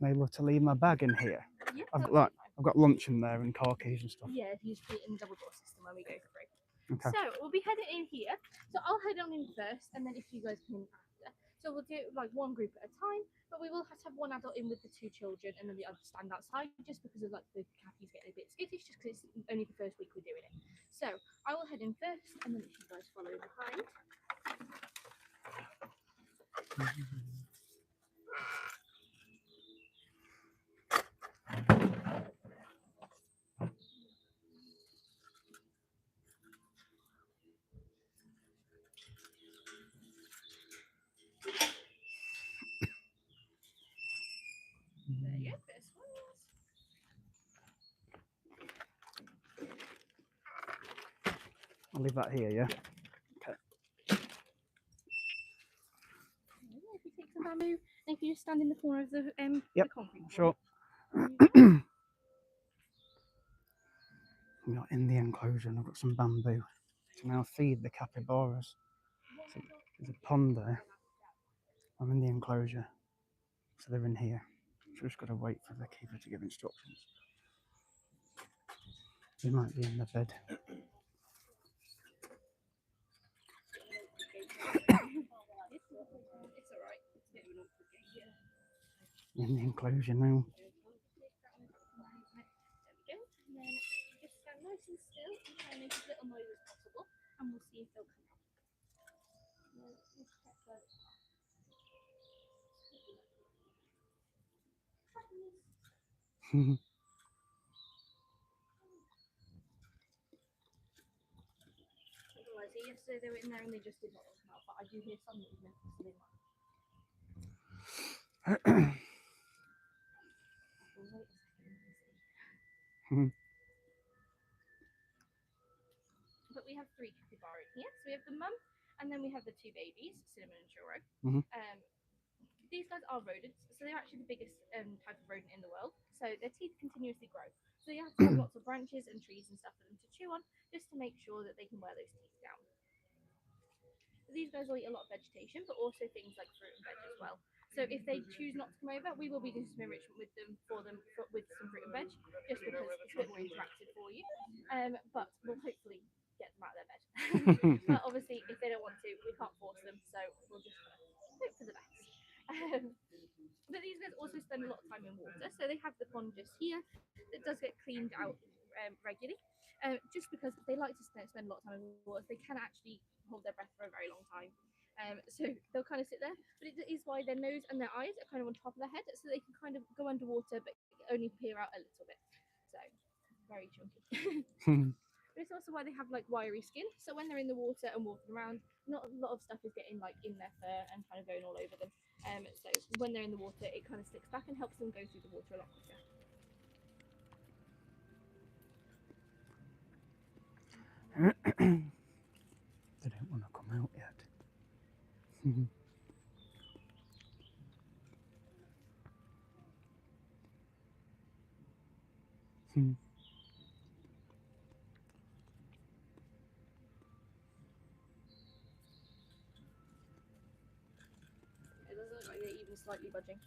I'm able to leave my bag in here. Yeah, I've got lunch in there and car keys and stuff. Yeah, if you just put it in the double door system when we go through. Okay. So we'll be heading in here. So I'll head on in first, and then if you guys come in after. So we'll do like one group at a time, but we will have to have one adult in with the two children, and then the other stand outside, just because of like the cappies getting a bit skittish, just because it's only the first week we're doing it. So I will head in first, and then if you guys follow behind. There you go, first ones. I'll leave that here, yeah? Okay. If you take some bamboo, and if you just stand in the corner of the concrete. Sure. I'm not in the enclosure and I've got some bamboo to now feed the capybaras. So there's a pond there. I'm in the enclosure, so they're in here. Just got to wait for the keeper to give instructions. They might be in the bed. It's alright. In the enclosure now. There we go. And then just stand nice and still and try and make as little noise as possible, and we'll see if they'll come out. Otherwise, yesterday they were in there and they just did not come out, but I do hear some movement, so they might. But we have 3 capybaras here. So we have the mum, and then we have the 2 babies, Cinnamon and Churro. These guys are rodents, so they're actually the biggest type of rodent in the world. So their teeth continuously grow. So you have to have lots of branches and trees and stuff for them to chew on, just to make sure that they can wear those teeth down. These guys will eat a lot of vegetation, but also things like fruit and veg as well. So if they choose not to come over, we will be doing some enrichment with them with some fruit and veg, just because it's a bit more interactive for you. But we'll hopefully get them out of their bed. But obviously, if they don't want to, we can't force them, so we'll just hope for the best. But these guys also spend a lot of time in water, so they have the pond just here that does get cleaned out regularly. Just because they like to spend a lot of time in water, they can actually hold their breath for a very long time. So they'll kind of sit there, but it is why their nose and their eyes are kind of on top of their head, so they can kind of go underwater but only peer out a little bit. So very chunky. But it's also why they have like wiry skin, so when they're in the water and walking around, not a lot of stuff is getting like in their fur and kind of going all over them. So when they're in the water, it kind of sticks back and helps them go through the water a lot quicker. They don't want to come out yet. It doesn't look like they're even slightly budging.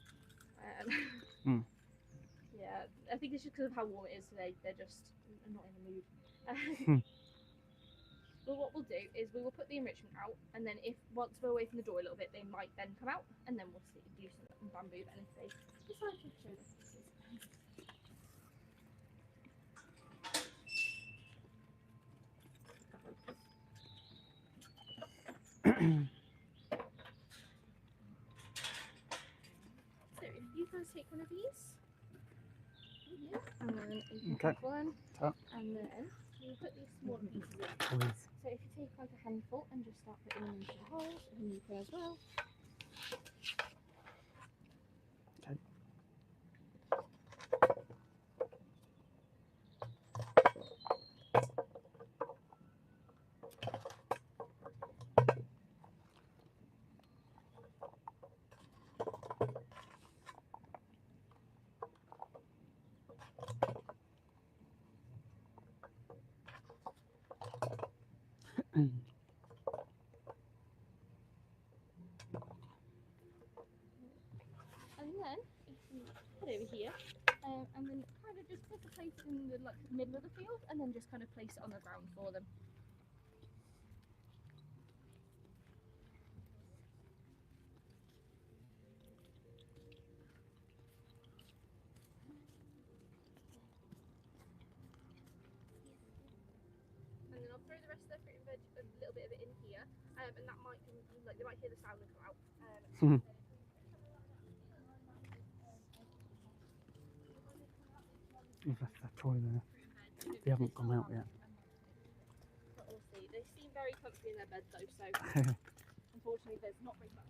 Yeah, I think it's just because of how warm it is today. They're just not in the mood. But what we'll do is we will put the enrichment out, and then if once we're away from the door a little bit, they might then come out, and then we'll do some bamboo. And if they decide to show their faces. So if you guys take one of these, and then you can take one, and then we'll put these small pieces in. So if you take like a handful and just start putting them into the holes, and you can as well. and then kind of just pick a place in the middle of the field, and then just kind of place it on the ground for them. And then I'll throw the rest of their fruit and veg, a little bit of it in here, and that might they might hear the sound and come out. We've left that toy there. They haven't come out yet. But we'll see. They seem very comfy in their bed though, so unfortunately there's not very much.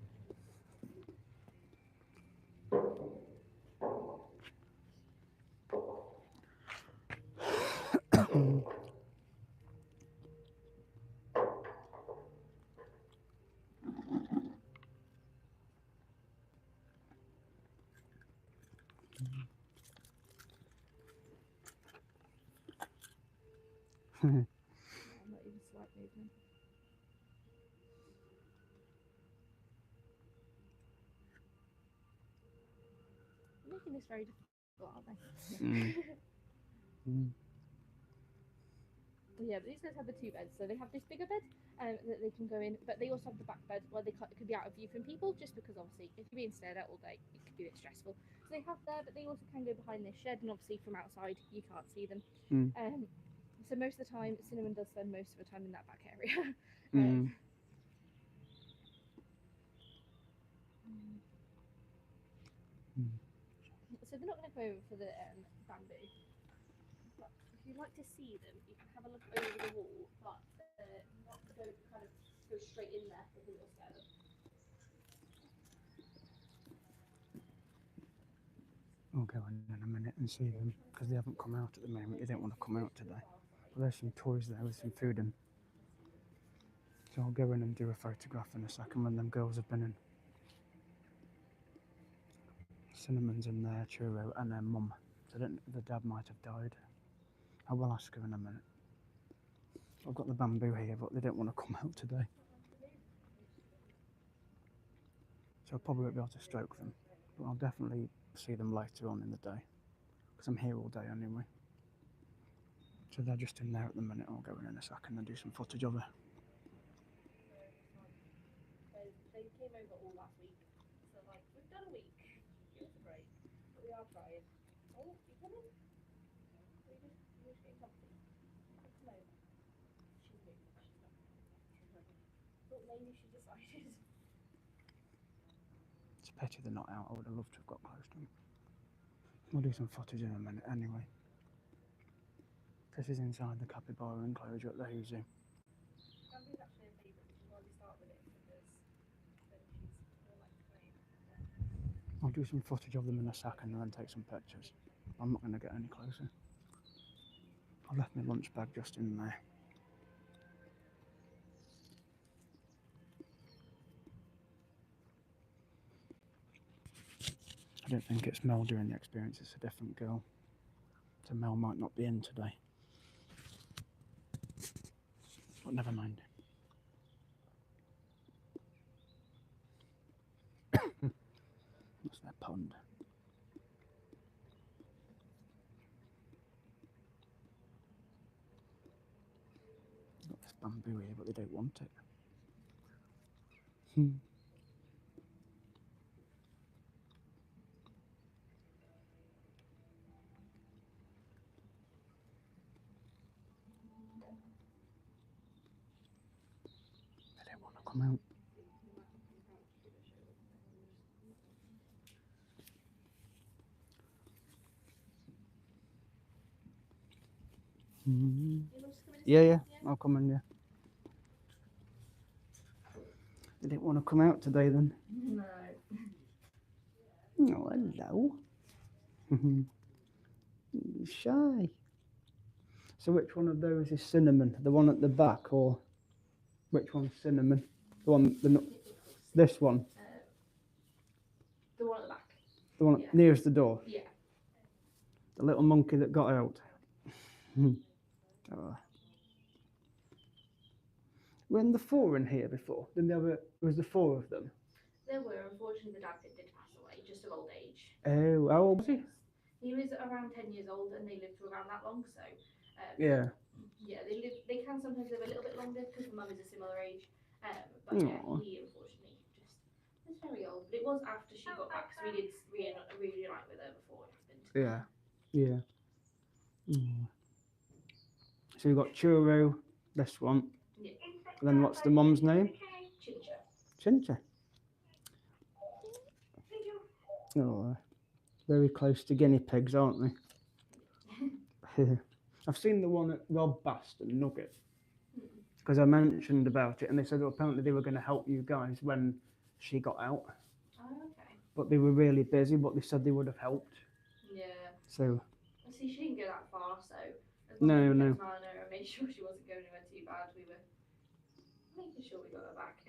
Not even slight movement. They're making this very difficult, aren't they? Yeah, but these guys have the 2 beds, so they have this bigger bed that they can go in, but they also have the back bed where they could be out of view from people, just because obviously if you're being stared at all day, it could be a bit stressful. So they have there, but they also can go behind this shed, and obviously from outside you can't see them. So most of the time, Cinnamon does spend most of the time in that back area. So they're not going to go over for the bamboo. But if you'd like to see them, you can have a look over the wall, but not go straight in there because it'll scare them. We'll go in a minute and see them because they haven't come out at the moment. They don't want to come out today. But there's some toys there with some food in. So I'll go in and do a photograph in a second when them girls have been in. Cinnamon's in there, Churro, and their mum. So the dad might have died. I will ask her in a minute. I've got the bamboo here, but they don't want to come out today. So I probably won't be able to stroke them, but I'll definitely see them later on in the day because I'm here all day anyway. So they're just in there at the minute. I'll go in a second and do some footage of her. They came over all last week, so we've done a week. Give us a break, but we are trying. Oh, you coming? You're just getting comfy. Come over. She's moving. She's not. Thought maybe she decided. It's a pity they're not out. I would have loved to have got close to them. We'll do some footage in a minute anyway. This is inside the capybara enclosure at the Zoo. Bamboo's actually a favourite, which is why we start with it, because then she's more like playing. I'll do some footage of them in a second and then take some pictures. I'm not going to get any closer. I left my lunch bag just in there. I don't think it's Mel doing the experience, it's a different girl. So Mel might not be in today. But never mind. That's their pond. Got this bamboo here, but they don't want it. They don't want to come out. Yeah, I'll come in, yeah. They didn't want to come out today then? No. Oh, hello. Shy. So which one of those is Cinnamon? The one at the back, or which one's Cinnamon? The one, this one? The one at the back. The one nearest the door? Yeah. The little monkey that got out. Oh. Weren't the 4 in here before? Was the 4 of them? There were. Unfortunately, the dad did pass away, just of old age. Oh, how old was he? He was around 10 years old, and they lived to around that long. So, Yeah. yeah, they live. They can sometimes live a little bit longer because the mum is a similar age. But yeah, Aw. he unfortunately just was very old. But it was after she got back, so we did reunite with her before it happened. Yeah. Yeah. Mm. So you've got Churro, this one. Yeah. And then what's the mum's name? Chincha. Chincha. Oh, very close to guinea pigs, aren't they? I've seen the one at Rob Bast and Nugget because I mentioned about it, and they said apparently they were going to help you guys when she got out, Oh, okay. but they were really busy. But they said they would have helped. Yeah. So See, she didn't go that far, so as long as no, we no. kept an eye on her and made sure she wasn't going anywhere too bad, we were making sure we got her back.